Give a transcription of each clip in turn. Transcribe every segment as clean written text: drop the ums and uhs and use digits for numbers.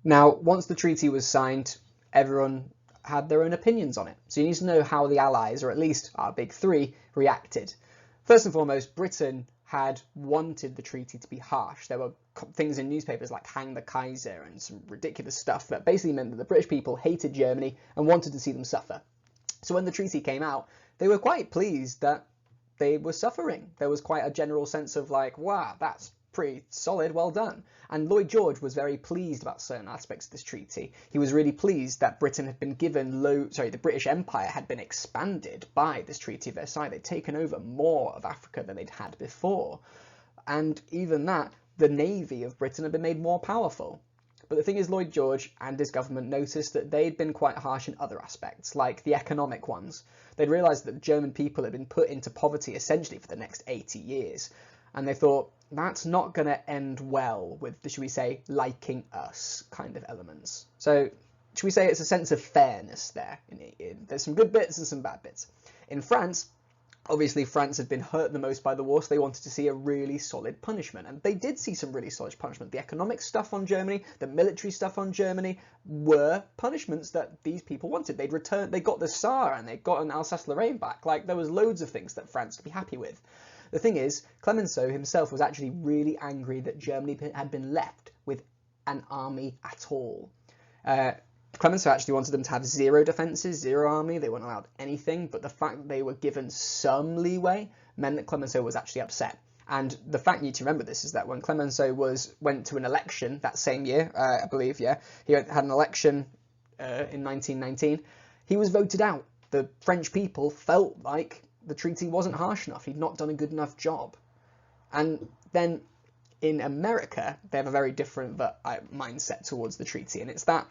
Now, once the treaty was signed, everyone had their own opinions on it. So you need to know how the Allies, or at least our big three, reacted. First and foremost, Britain had wanted the treaty to be harsh. There were things in newspapers like hang the Kaiser and some ridiculous stuff that basically meant that the British people hated Germany and wanted to see them suffer. So when the treaty came out, they were quite pleased that they were suffering. There was quite a general sense of like, wow, that's pretty solid, well done. And Lloyd George was very pleased about certain aspects of this treaty. He was really pleased that Britain had been given the British Empire had been expanded by this Treaty of Versailles. They'd taken over more of Africa than they'd had before. And even that, the navy of Britain had been made more powerful. But the thing is, Lloyd George and his government noticed that they'd been quite harsh in other aspects, like the economic ones. They'd realised that the German people had been put into poverty essentially for the next 80 years. And they thought, that's not going to end well with, should we say, liking us kind of elements. So, should we say it's a sense of fairness there? There's some good bits and some bad bits. In France, obviously France had been hurt the most by the war, so they wanted to see a really solid punishment. And they did see some really solid punishment. The economic stuff on Germany, the military stuff on Germany were punishments that these people wanted. They got the Saar and they got an Alsace-Lorraine back. Like, there was loads of things that France could be happy with. The thing is, Clemenceau himself was actually really angry that Germany had been left with an army at all. Clemenceau actually wanted them to have zero defences, zero army. They weren't allowed anything, but the fact that they were given some leeway meant that Clemenceau was actually upset. And the fact you need to remember this is that when Clemenceau went to an election that same year, I believe, yeah, he had an election in 1919, he was voted out. The French people felt like the treaty wasn't harsh enough. He'd not done a good enough job. And then in America, they have a very different mindset towards the treaty. And it's that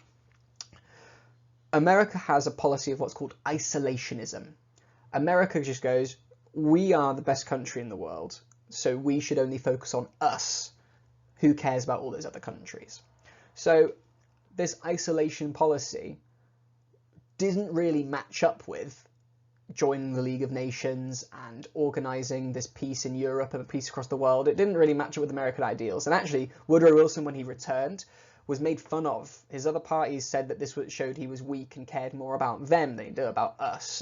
America has a policy of what's called isolationism. America just goes, we are the best country in the world, so we should only focus on us. Who cares about all those other countries? So this isolation policy didn't really match up with joining the League of Nations and organising this peace in Europe and peace across the world. It didn't really match up with American ideals. And actually, Woodrow Wilson, when he returned, was made fun of. His other parties said that this showed he was weak and cared more about them than he did about us.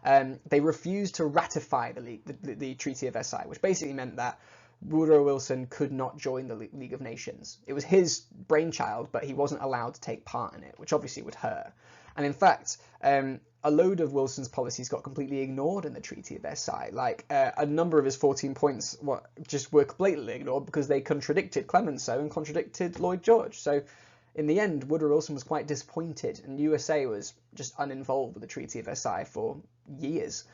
And they refused to ratify the Treaty of Versailles, which basically meant that Woodrow Wilson could not join the League of Nations. It was his brainchild, but he wasn't allowed to take part in it, which obviously would hurt. And in fact, a load of Wilson's policies got completely ignored in the Treaty of Versailles. Like, a number of his 14 points just were blatantly ignored because they contradicted Clemenceau and contradicted Lloyd George. So in the end, Woodrow Wilson was quite disappointed, and USA was just uninvolved with the Treaty of Versailles for years.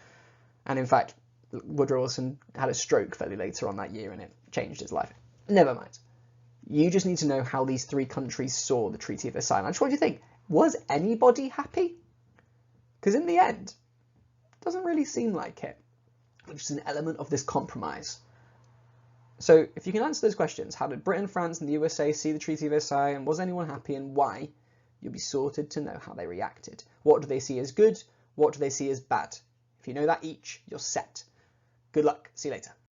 And in fact, Woodrow Wilson had a stroke fairly later on that year, and it changed his life. Never mind. You just need to know how these three countries saw the Treaty of Versailles. And I just want you to think, was anybody happy? Because in the end, it doesn't really seem like it, which is an element of this compromise. So if you can answer those questions, how did Britain, France and the USA see the Treaty of Versailles, and was anyone happy and why, you'll be sorted to know how they reacted. What do they see as good? What do they see as bad? If you know that each, you're set. Good luck. See you later.